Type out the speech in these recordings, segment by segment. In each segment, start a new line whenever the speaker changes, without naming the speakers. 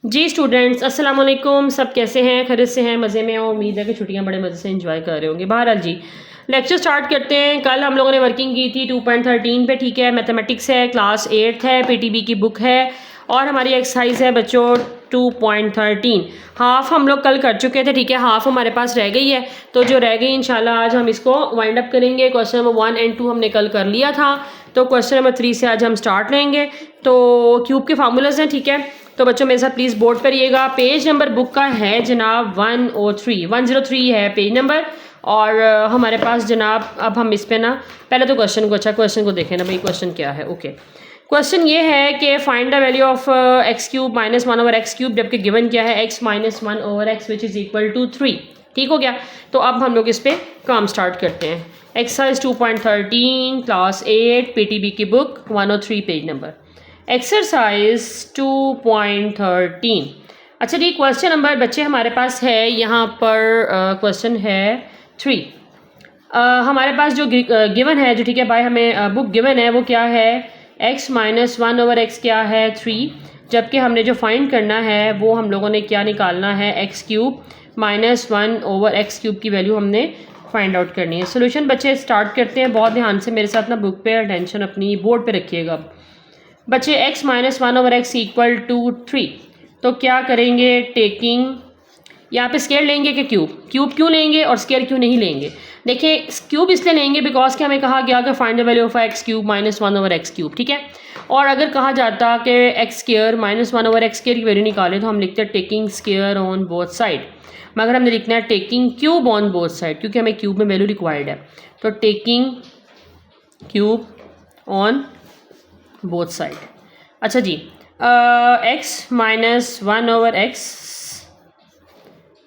जी students, अस्सलाम वालेकुम। सब कैसे हैं? खैरियत से हैं? मज़े में हैं? उम्मीद है कि छुट्टियां बड़े मज़े से एंजॉय कर रहे होंगे। बहरहाल जी, लेक्चर स्टार्ट करते हैं। कल हम लोगों ने वर्किंग की थी 2.13 पे, ठीक है। मैथमेटिक्स है, क्लास 8 है, पीटीबी की बुक है और हमारी एक्सरसाइज है बच्चों 2.13। हाफ हम लोग कल कर चुके थे, ठीक है। हाफ हमारे पास रह गई है, तो जो रह गई इंशाल्लाह आज हम इसको वाइंड अप करेंगे। क्वेश्चन नंबर 1 और 2 हमने कल कर लिया था, तो क्वेश्चन नंबर 3 से आज हम स्टार्ट लेंगे। तो क्यूब के फार्मूलाज हैं, ठीक है। तो बच्चों मेरे साथ प्लीज़ बोर्ड करिएगा। पेज नंबर बुक का है जनाब 103 है पेज नंबर। और हमारे पास जनाब अब हम इस पे ना पहले तो क्वेश्चन को देखें ना भाई, क्वेश्चन क्या है। ओके, क्वेश्चन ये है कि find the value of x cube minus 1 over x cube, जबकि गिवन क्या है x minus 1 over x which is equal to 3। ठीक हो गया। तो अब हम लोग इस पे काम स्टार्ट करते हैं। एक्सरसाइज 2.13 क्लास 8 पीटीबी की बुक 103 पेज नंबर। एक्सरसाइज 2.13। अच्छा जी, क्वेश्चन नंबर बच्चे हमारे पास है यहाँ पर क्वेश्चन है 3। हमारे पास जो गिवन है, जो ठीक है भाई, हमें बुक गिवन है वो क्या है, x माइनस 1 ओवर एक्स क्या है 3, जबकि हमने जो फाइंड करना है वो हम लोगों ने क्या निकालना है, x cube minus 1 over x cube की वैल्यू हमने फाइंड आउट करनी है। सोल्यूशन बच्चे स्टार्ट करते हैं। बहुत ध्यान से मेरे साथ ना बुक पे अटेंशन अपनी बोर्ड पे रखिएगा बच्चे। x minus 1 over x equal to 3, तो क्या करेंगे, टेकिंग यहाँ पे स्केयर लेंगे कि क्यूब क्यों लेंगे और स्केयर क्यों नहीं लेंगे। देखिए, क्यूब इसलिए लेंगे बिकॉज कि हमें कहा गया कि find the value of x cube minus 1 over x cube, ठीक है। और अगर कहा जाता कि x square minus 1 over x square की वैल्यू निकालें, तो हम लिखते हैं taking square on both side, मगर हमने लिखना है taking cube on both side, क्योंकि हमें क्यूब में वैल्यू रिक्वायर्ड है। तो taking cube on both side. अच्छा जी, x माइनस 1 ओवर एक्स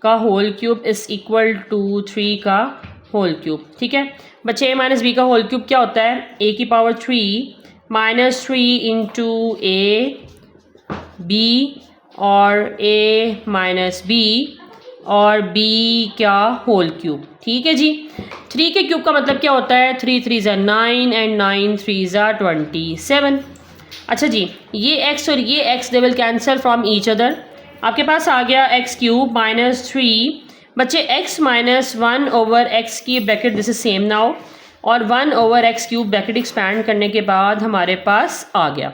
का whole cube is equal to 3 का होल क्यूब, ठीक है बच्चे। a माइनस बी का होल क्यूब क्या होता है, a की power 3 minus 3 into a b और a माइनस बी और b क्या होल क्यूब, ठीक है जी। 3 के क्यूब का मतलब क्या होता है, 3 3 ज़ा 9 एंड 9 3 ज़ा 27। अच्छा जी, ये x और ये x they will cancel from each other. आपके पास आ गया x क्यूब माइनस 3 बच्चे, x माइनस 1 ओवर एक्स की bracket this is same now, और 1 over x cube bracket expand करने के बाद हमारे पास आ गया।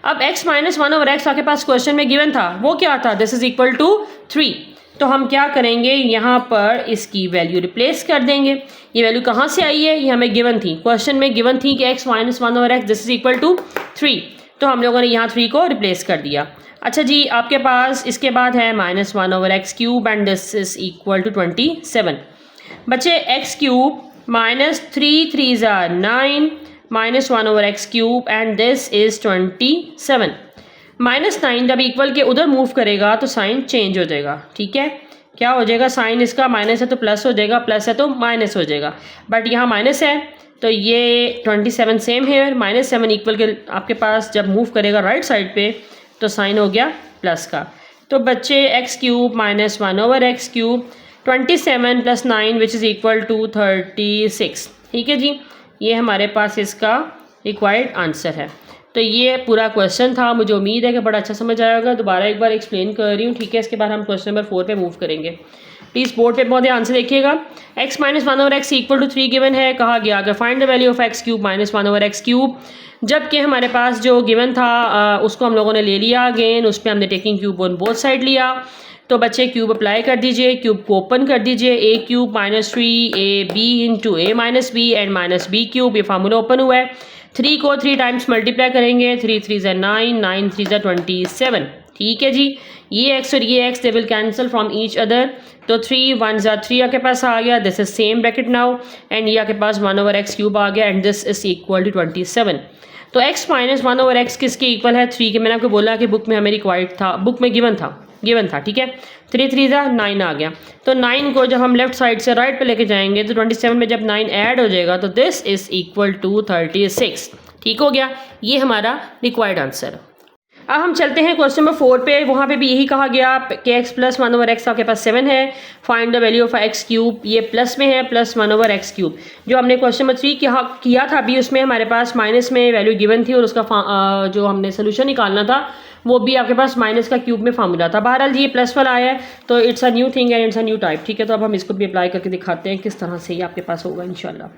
अब x माइनस 1 ओवर एक्स आपके पास क्वेश्चन में गिवन था, वो क्या था, दिस इज इक्वल टू 3। तो हम क्या करेंगे, यहाँ पर इसकी वैल्यू रिप्लेस कर देंगे। ये वैल्यू कहाँ से आई है, ये हमें गिवन थी, क्वेश्चन में गिवन थी कि x minus 1 over x this is equal to 3, तो हम लोगों ने यहाँ 3 को रिप्लेस कर दिया। अच्छा जी, आपके पास इसके बाद है minus 1 over x cube and this is equal to 27। बच्चे, एक्स क्यूब माइनस 3 3 ज़ा 9 minus 1 over x cube and this is 27। Minus 9 जब इक्वल के उधर मूव करेगा तो साइन चेंज हो जाएगा, ठीक है। क्या हो जाएगा, साइन इसका माइनस है तो प्लस हो जाएगा, प्लस है तो माइनस हो जाएगा, बट यहाँ माइनस है तो ये 27 सेम है। माइनस 7 इक्वल के आपके पास जब मूव करेगा राइट साइड पे तो साइन हो गया प्लस का। तो बच्चे, x cube minus 1 over x cube 27 plus 9 which is equal to 36, ठीक है जी। ये हमारे पास इसका रिक्वायर्ड आंसर है। तो ये पूरा क्वेश्चन था, मुझे उम्मीद है कि बड़ा अच्छा समझ आएगा। दोबारा एक बार एक्सप्लेन कर रही हूँ, ठीक है। इसके बाद हम क्वेश्चन नंबर 4 पे मूव करेंगे। प्लीज़ बोर्ड पे बहुत ध्यान से देखिएगा। x minus 1 over x equal to 3 given है, कहा गया कि find the value of x cube minus 1 over x cube, जबकि हमारे पास जो गिवन था उसको हम लोगों ने ले लिया अगेन, उस पर हमने taking cube on both side लिया। तो बच्चे, क्यूब अप्लाई कर दीजिए, क्यूब को ओपन कर दीजिए, a cube minus 3 a b into a minus b and minus b cube, ये फार्मूला ओपन हुआ है। 3 को 3 टाइम्स मल्टीप्लाई करेंगे, 3 3 ज़ा 9 9 3 ज़ा 27, ठीक है जी। ये x और ये x they will cancel from each other, तो 3 1 ज़ा 3 आपके पास आ गया, this is same bracket now, and ये आपके पास 1 ओवर एक्स क्यूब आ गया and this is equal to 27। तो x माइनस 1 ओवर एक्स किसके इक्वल है, 3 के। मैंने आपको बोला कि बुक में हमें रिक्वायर्ड था, बुक में गिवन था, ठीक है। 3 3 ज़ा 9 आ गया, तो 9 को जब हम लेफ्ट साइड से राइट पे लेके जाएंगे तो 27 में जब 9 ऐड हो जाएगा तो दिस इज इक्वल टू 36, ठीक हो गया। ये हमारा रिक्वायर्ड आंसर। अब हम चलते हैं क्वेश्चन नंबर 4 पे। वहाँ पे भी यही कहा गया कि x प्लस 1 ओवर एक्स आपके पास 7 है, find the value of x cube, ये प्लस में है, प्लस 1 ओवर एक्स क्यूब। जो हमने क्वेश्चन नंबर 3 किया था अभी, उसमें हमारे पास माइनस में वैल्यू गिवन थी और उसका जो हमने सोल्यूशन निकालना था वो भी आपके पास माइनस का क्यूब में फार्मूला था। बहरहाल जी ये प्लस वाला आया है तो it's a new thing and it's a new type, ठीक है। तो अब हम इसको भी अप्लाई करके दिखाते हैं किस तरह से ये आपके पास होगा इंशाल्लाह,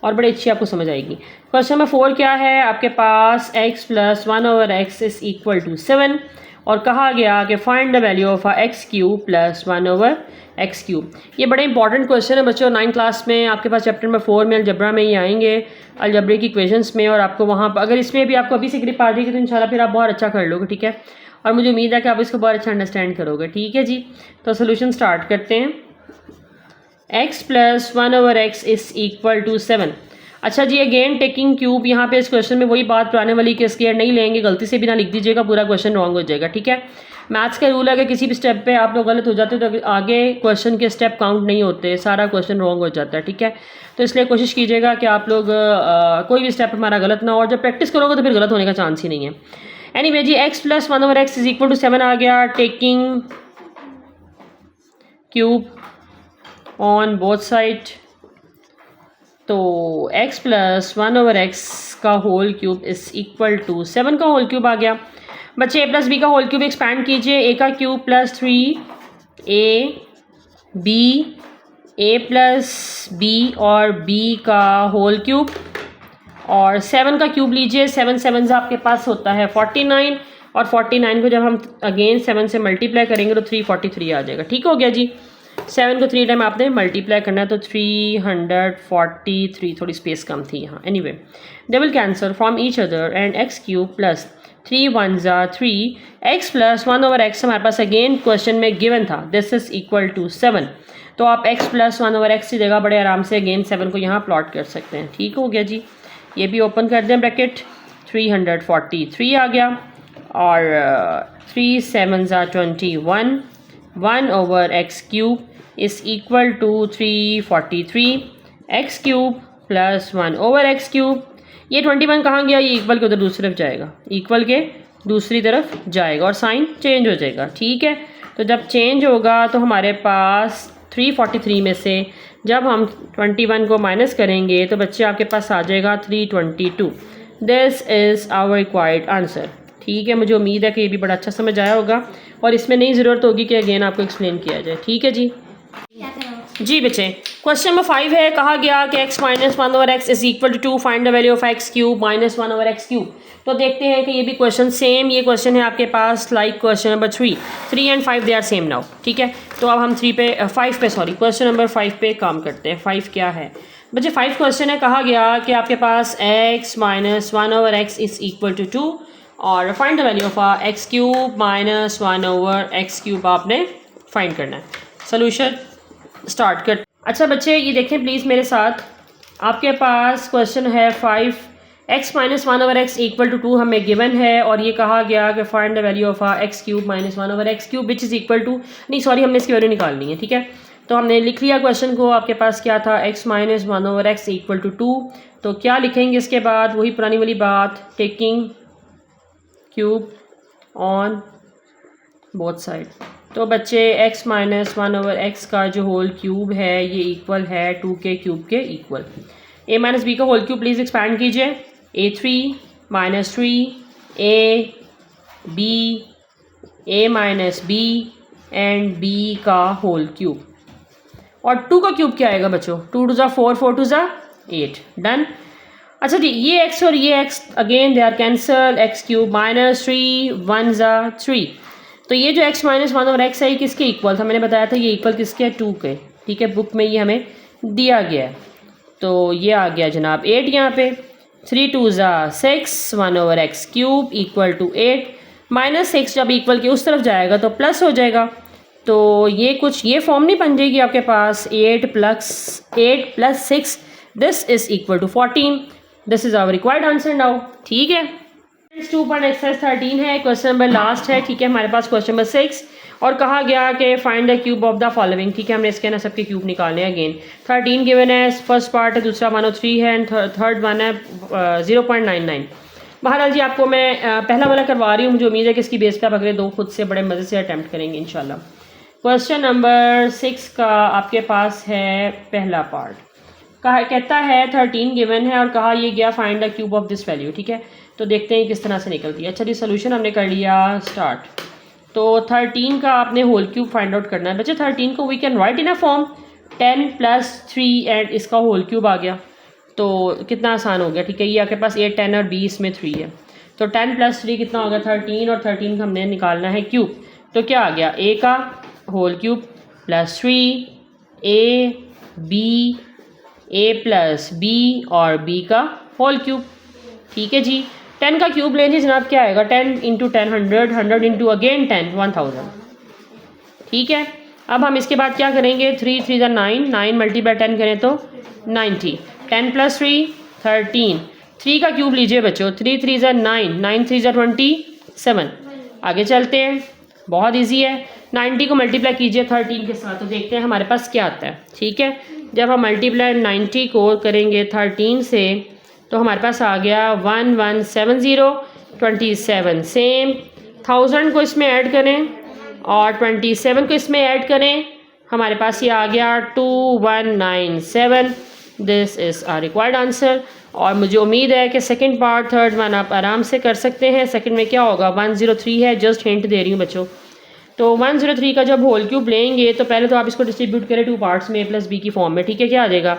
और बड़ी अच्छी आपको समझ आएगी। क्वेश्चन नंबर 4 क्या है आपके पास, x + 1/x is equal to 7 और कहा गया कि find the value of x cube + 1/x cube. ये बड़े इंपॉर्टेंट क्वेश्चन है बच्चों, 9th क्लास में आपके पास चैप्टर नंबर 4 में अलजबरा में ये आएंगे, अलजबरे की इक्वेशंस में, और आपको वहाँ पर अगर इसमें भी आपको अभी से ग्रिप आ जाएगी तो इंशाल्लाह फिर आप बहुत अच्छा कर लोगे, ठीक है। और मुझे उम्मीद है कि आप इसको बहुत अच्छा अंडरस्टैंड करोगे, ठीक है जी। तो सोल्यूशन स्टार्ट करते हैं। x + 1/x is equal to 7। अच्छा जी, अगेन टेकिंग क्यूब, यहाँ पे इस क्वेश्चन में वही बात पुराने वाली के स्क्वायर नहीं लेंगे, गलती से भी ना लिख दीजिएगा, पूरा क्वेश्चन रॉन्ग हो जाएगा, ठीक है। मैथ्स का रूल है कि किसी भी स्टेप पे आप लोग गलत हो जाते हो तो आगे क्वेश्चन के स्टेप काउंट नहीं होते, सारा क्वेश्चन रॉन्ग हो जाता है, ठीक है। तो इसलिए कोशिश कीजिएगा कि आप लोग कोई भी स्टेप हमारा गलत ना हो, और जब प्रैक्टिस करोगे तो फिर गलत होने का चांस ही नहीं है। एनीवे जी, x + 1/x is equal to 7 आ गया, taking cube on both side. तो x + 1/x का whole cube is equal to 7 का होल क्यूब आ गया। बच्चे a + b का होल क्यूब एक्सपैंड कीजिए, a का cube + 3a b, a + b और b का होल क्यूब, और 7 का क्यूब लीजिए, 7 7 आपके पास होता है 49, और 49 को जब हम अगेन 7 से मल्टीप्लाई करेंगे तो 343 आ जाएगा, ठीक हो गया जी। 7 को 3 टाइम आपने मल्टीप्लाई करना है तो 343, थोड़ी स्पेस कम थी यहाँ। Anyway, they will cancel from each other and x cube + 3 1s 3, x + 1/x हमारे पास अगेन क्वेश्चन में गिवन था, दिस इज इक्वल टू 7। तो आप x + 1/x की जगह बड़े आराम से अगेन 7 को यहाँ प्लॉट कर सकते हैं, ठीक हो गया जी। ये भी ओपन कर दें ब्रैकेट, 343 आ गया, और 3 7s 21, 1/x cube is equal to 343, x cube + 1/x cube. ये 21 कहाँ गया, ये इक्वल के उधर दूसरी तरफ जाएगा, इक्वल के दूसरी तरफ जाएगा और साइन चेंज हो जाएगा, ठीक है। तो जब चेंज होगा तो हमारे पास 343 में से जब हम 21 को माइनस करेंगे तो बच्चे आपके पास आ जाएगा 322। This is our required answer, ठीक है। मुझे उम्मीद है कि ये भी बड़ा अच्छा समझ आया होगा और इसमें नहीं ज़रूरत होगी कि अगेन आपको एक्सप्लेन किया जाए, ठीक है जी। जी बच्चे, क्वेश्चन नंबर 5 है, कहा गया कि x - 1/x is equal to 2, find the value of x cube - 1/x cube. तो देखते हैं कि ये भी क्वेश्चन सेम, ये क्वेश्चन है आपके पास like question number 3 and 5 they are same now, ठीक है। तो अब हम 5 पे क्वेश्चन नंबर 5 पे काम करते हैं। 5 क्या है बच्चे, 5 क्वेश्चन है, कहा गया कि आपके पास x - 1/x is equal to 2 और find the value of x cube - 1/x cube आपने फाइंड करना है। सोल्यूशन स्टार्ट कर। अच्छा बच्चे ये देखें प्लीज़ मेरे साथ, आपके पास क्वेश्चन है 5, x - 1/x इक्वल टू 2 हमें गिवन है, और ये कहा गया कि find the value of x cube - 1/x cube which is equal to, नहीं सॉरी हमने इसकी वैल्यू निकालनी है, ठीक है। तो हमने लिख लिया क्वेश्चन को, आपके पास क्या था, x - 1/x इक्वल टू 2। तो क्या लिखेंगे इसके बाद, वही पुरानी वाली बात, taking cube on both side. तो बच्चे x - 1/x का जो होल क्यूब है ये इक्वल है 2 के क्यूब के इक्वल। a - b का होल क्यूब प्लीज़ एक्सपैंड कीजिए, a3 - 3 a b a - b and b का होल क्यूब, और 2 का क्यूब क्या आएगा बच्चों, 2 2 4 4 2 8, डन। अच्छा जी, ये x और ये x again they are cancel, x cube -3 1 3। तो ये जो x - 1/x है ये किसके इक्वल था, मैंने बताया था ये इक्वल किसके, 2 के, ठीक है। बुक में ये हमें दिया गया है, तो ये आ गया जनाब 8 यहाँ पे, 3 2 6 1/x क्यूब इक्वल टू 8, -6 जब इक्वल के उस तरफ जाएगा तो प्लस हो जाएगा। तो ये कुछ ये फॉर्म नहीं बन जाएगी आपके पास, 8 + 6 this is equal to 14। This is our required answer now, ठीक है। 2.13 है, क्वेश्चन नंबर लास्ट है, ठीक है। हमारे पास क्वेश्चन नंबर 6 और कहा गया कि find the cube of the following, ठीक है। हमने इसके ना सबके क्यूब निकालने हैं। अगेन 13 गिवन है, फर्स्ट पार्ट है, दूसरा 103 है एंड थर्ड वन है 0.99। बहरहाल जी आपको मैं पहला वाला करवा रही हूँ, मुझे उम्मीद है कि इसकी बेस पे आप अगले 2 खुद से बड़े मज़े से अटैम्प्ट करेंगे इंशाल्लाह। क्वेश्चन नंबर 6 का आपके पास है पहला पार्ट, कहता है 13 गिवन है और कहा ये गया find the cube of this value, ठीक है। तो देखते हैं किस तरह से निकलती है। अच्छा जी, सोल्यूशन हमने कर लिया स्टार्ट। तो 13 का आपने होल क्यूब फाइंड आउट करना है बच्चे। 13 को we can write in a form 10 + 3 and इसका होल क्यूब आ गया, तो कितना आसान हो गया। ठीक है, ये आपके पास A 10 और B इसमें 3 है, तो 10 + 3 कितना हो गया 13, और 13 का हमने निकालना है क्यूब। तो क्या आ गया, A का whole cube + 3 AB, A + B और B का होल क्यूब। ठीक है जी, 10 का क्यूब लेंगे जनाब, क्या आएगा 10 × 10 100, 100 × अगेन 10 1000। ठीक है, अब हम इसके बाद क्या करेंगे, 3 3 × 9, 9 × 10 करें तो 90, 10 + 3 13, 3 का क्यूब लीजिए बच्चों, 3 3 × 9, 9 3 × 27। आगे चलते हैं, बहुत इजी है। 90 को मल्टीप्लाई कीजिए 13 के साथ, तो देखते हैं हमारे पास क्या आता है। ठीक है, जब हम मल्टीप्लाई 90 को करेंगे 13 से, तो हमारे पास आ गया 1170 27 सेम। 1000 को इसमें ऐड करें और 27 को इसमें ऐड करें, हमारे पास ये आ गया 2197। This is a required answer. और मुझे उम्मीद है कि सेकंड पार्ट थर्ड वन आप आराम से कर सकते हैं। सेकंड में क्या होगा, 103 है, जस्ट हिंट दे रही हूँ बच्चों। तो 103 का जब होल क्यूब लेंगे तो पहले तो आप इसको डिस्ट्रीब्यूट करें 2 पार्ट्स में, A + B की फॉर्म में। ठीक है, क्या आ जाएगा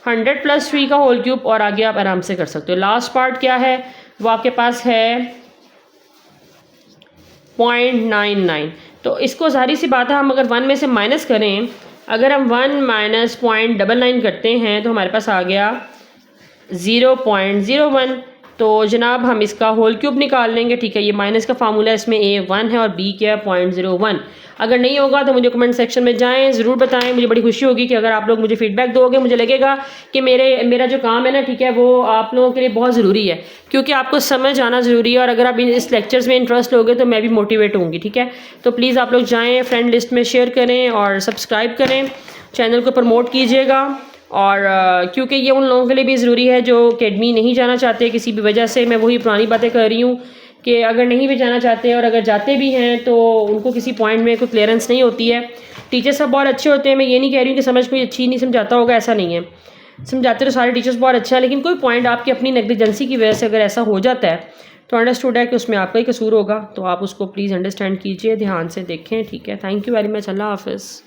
100 + 3 का होल क्यूब, और आगे आप आराम से कर सकते हो। लास्ट पार्ट क्या है, वो आपके पास है 0.99। तो इसको सारी सी बात है, हम अगर 1 में से माइनस करें, अगर हम 1 - 0.99 करते हैं तो हमारे पास आ गया 0.01। तो जनाब हम इसका होल क्यूब निकाल लेंगे। ठीक है, ये माइनस का फार्मूला है, इसमें A 1 है और B क्या है 0.01। अगर नहीं होगा तो मुझे कमेंट सेक्शन में जाएं, ज़रूर बताएं, मुझे बड़ी खुशी होगी कि अगर आप लोग मुझे फीडबैक दोगे। मुझे लगेगा कि मेरा जो काम है ना, ठीक है, वो आप लोगों के लिए बहुत ज़रूरी है, क्योंकि आपको समझ आना ज़रूरी है, और अगर आप इस लेक्चर्स में इंटरेस्ट लोगे तो मैं भी मोटिवेट होंगी। ठीक है, तो प्लीज़ आप लोग जाएँ, फ्रेंड लिस्ट में शेयर करें और सब्सक्राइब करें, चैनल को प्रमोट कीजिएगा। और क्योंकि ये उन लोगों के लिए भी ज़रूरी है जो अकेडमी नहीं जाना चाहते किसी भी वजह से। मैं वही पुरानी बातें कर रही हूँ कि अगर नहीं भी जाना चाहते और अगर जाते भी हैं तो उनको किसी पॉइंट में कोई क्लियरेंस नहीं होती है। टीचर सब बहुत अच्छे होते हैं, मैं ये नहीं कह रही हूँ कि समझ कोई अच्छी नहीं समझाता होगा, ऐसा नहीं है, समझाते तो सारे टीचर्स बहुत अच्छा है, लेकिन कोई पॉइंट आपकी अपनी नेग्लिजेंसी की वजह से अगर ऐसा हो जाता है तो अंडरस्टूड है कि उसमें आपका ही कसूर होगा। तो आप उसको प्लीज़ अंडरस्टैंड कीजिए, ध्यान से देखें। ठीक है, थैंक यू वेरी मच, अल्लाह हाफ़िज़।